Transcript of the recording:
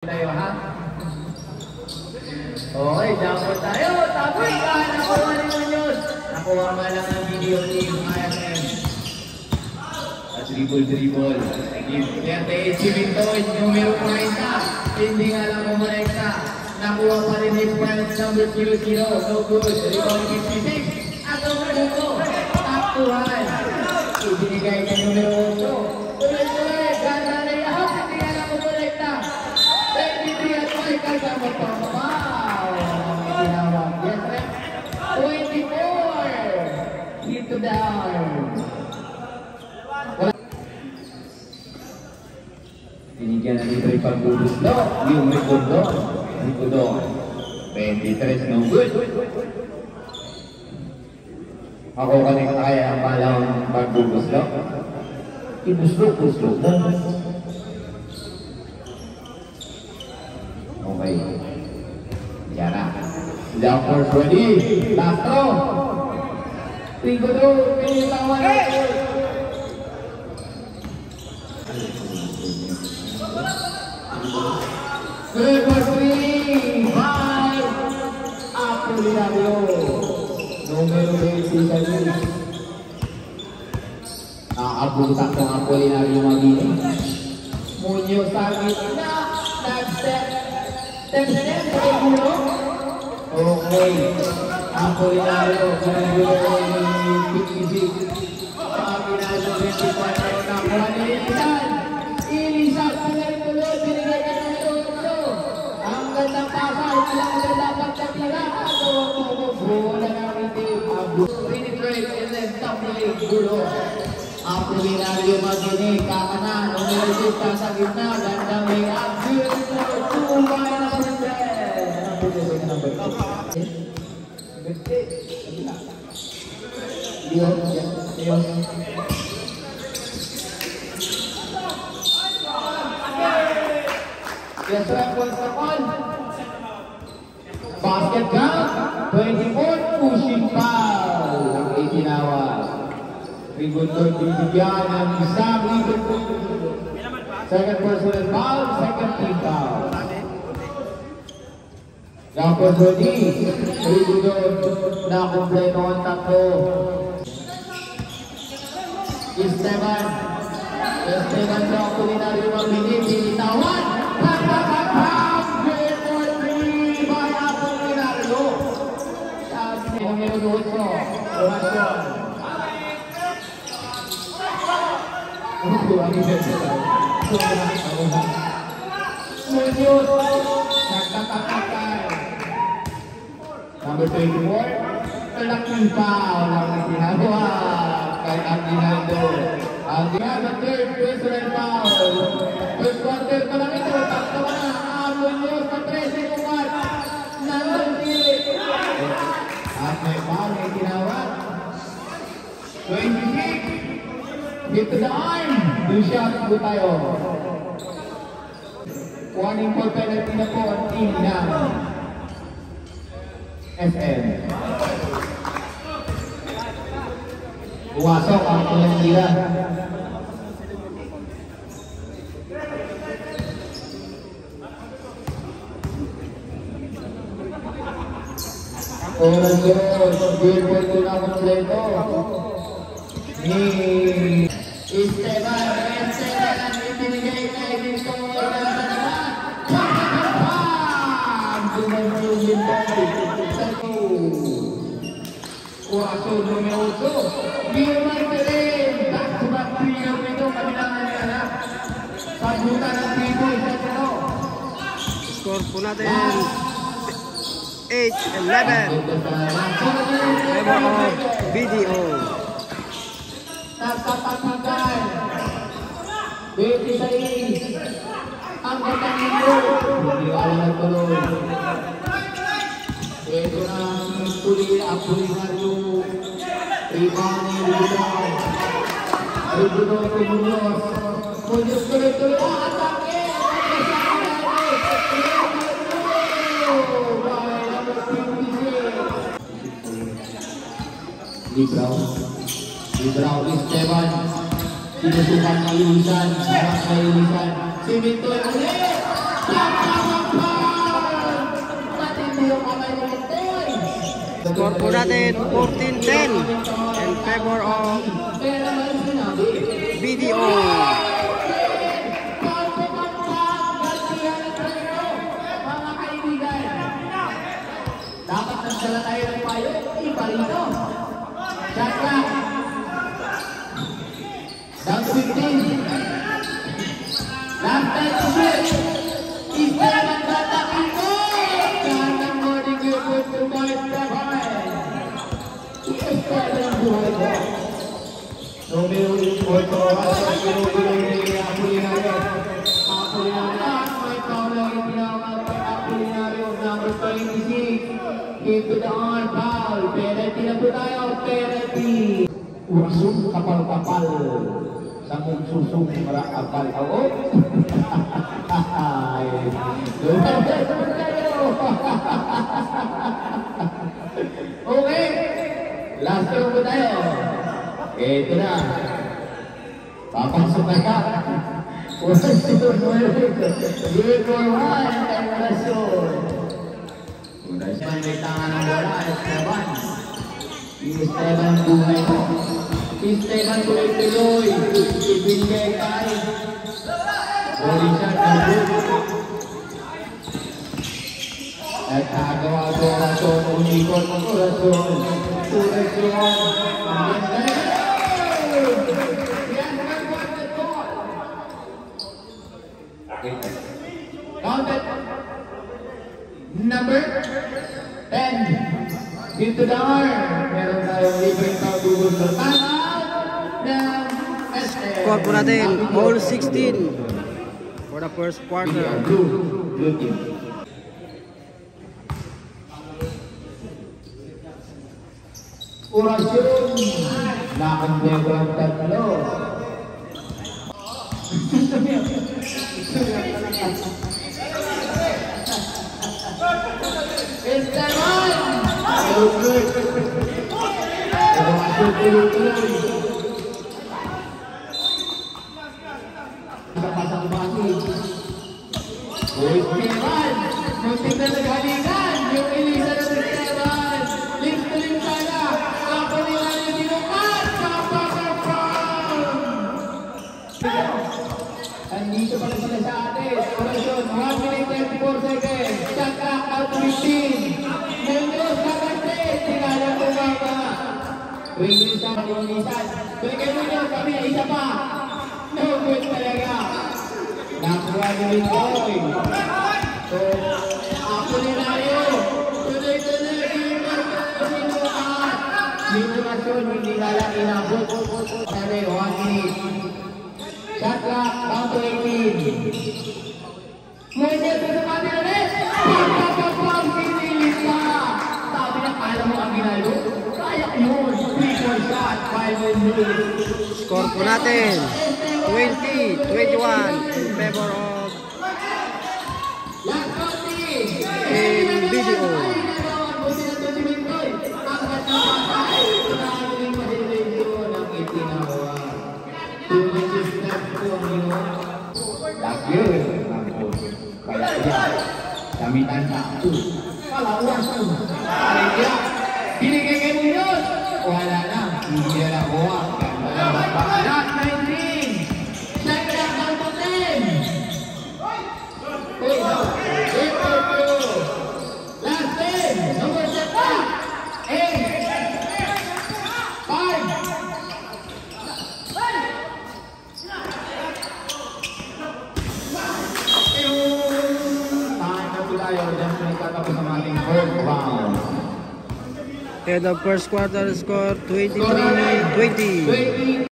Tayo ha? Okay, jackpot tayo. Tapos ka, nakuha ni Muñoz. Nakuha nga lang ng video team IFM. At dribble. Kaya tayo si Vintoy, numero 40. Hindi nga lang kumonekta. Nakuha pa rin ni Friends number 00. No good. Rebound 56. At ang minuto. Taktuhan. Ibinigay niya numero 8. Tuloy-tuloy. Ganda na yahat. Hindi nga lang kumonekta. 23 at Michael Gamotong. Wow! Tinawag. Yes, right? 24. Hit to down. Binigyan na dito yung pagbubuslo. Yung Ricondo. 23, no good. Ako kanina kaya ang palang pagbubuslo. Ibuslo mo. Okay. Yan na. Down for 20. Last throw. Ricondo. Pinitawan na. Good for 3. 5. Apolinario. Numero 20 sa news. Nakabutak ng Apolinario Mabini. Muñoz sa gitna. Nag-step. Step. Okay. Apolinario. Numero 56. Apolinario 24. Nakuha nilitan. Ilisan. Tuloy-tuloy. Binigay ka ng ito. Ang gandang pasal. Walang na dapat kapila. Wala na rin. Penetrate and then tumbling. Gulo. Apolinario Magini. Kakanan. Numero 6 sa gitna. Gandang may abuse. Tumay na rin. Number 2. Yes, basket count, 24, pushing foul. Ang itinawag. Rigondo bibigyan ng isang Rigondo. Second personal foul, second team foul. Tapos Rodi, Rigondo na kumpleto ang tatlo. Esteban sa Apolinario Mabini, binitawan. Numero 8, Orasyon. Muñoz, nagtatakakay. Number 24, malaking foul ang ginagawa kay Aguinaldo. Aguinaldo, third personal foul. First quarter pa lang ito, takto ka na. Muñoz, na 13 umat. Nandang at may foul ay tinawag. 26. Hit to the arm. 2 shots po tayo. Warning for penalty na po ang team ng SM. Buwasok ang ilang nila. Orasyon, billboard ko na kompleto ni Esteban ang ibinigay kay Victor ng sanaman. Pam! Dumagyung Victor. Orasyon numero 8. Guillermo Pérez. Back-to-back 3 years nito. Kabilangan nila na. Pagbutan ng people sa Tano. Score po natin. 8-11. Memo of video. Nagkapatigan. 26. Ang gatang nito. Hindi alam na tuloy. Ito na ang tuli. Apolinario. Rebound ni Rebound. Rebound ni Muñoz. Muñoz tuloy-tuloy. Atake. Libraw Esteban. Sinusukan ng ilisan. Harap na ilisan. Si Victor ulit. Score po natin 14-10 in favor of BDO. Dapat nagdala tayo ng payo, iba rito. Shot clock. Down to 15. Last time to shoot. Isa naman tatakin ko. Kanang morning you put to my Stefan. Isa ng buhay ko. Numero 8, Apolinario. May tawalang yung pinawag kay Apolinario, number 26. Into the arm, foul. Penalty na po tayo, penalty. Urasong kapal-kapal. Sa mong susong kapal. Oo. Okay. Last round po tayo. Ito na. Papasok na ka. Orasyon. Good for one. Orasyon. Orasyon may tanga ng bola. Esteban. Esteban buhay mo. Esteban tuloy-tuloy. Ibigay tayo. Orasyon na buhay. At nagawa ko orasyon. Unikot ng orasyon. Orasyon. Ang ganda. Counted. Number 10. Into the arm. Meron tayong libreng pagdugod sa time-out ng SM. Score po natin all 16 for the first quarter. Blue team. Orasyon. Nakandego ang tatlo. Esteban! Good. Orasyon tuloy-tuloy. Pasang-pasang. Esteban! Muntik na naghalikan. Yung ilisa na Esteban. Lim-tulim sana. Ako nila yung dinukat. Kapasang-pasang! Andito pa sila sa atin. Orasyon, 1 minute 34 seconds. Shot clock out to 15. Mendoz kakante. Tingala ko baba. Ringlisan, ringlisan. Bigay mo nyo kami. Isa pa. No good talaga. Nakuha ni Lindoy. So, ako nila yun. Tuloy-tuloy. Sinukat. Simulation, hindi nalang inabot. Sabi, 1 minute. Shot clock, down to 18. Moises sa sabi na rin. Pagpapapang pinilis ka. Sabi na, kala mo ang ginalo? Kaya yun. 3-4 shot, 5 minutes. Score po natin 20-21 in favor of BDO. Gamitan satu. Kalau langsung. Dia binigay kay Muñoz. Wala na. Hindi na nakuha. Last 19. Second down to 10. Last 10. Number 7. 8. 5. And the first quarter score 23-20.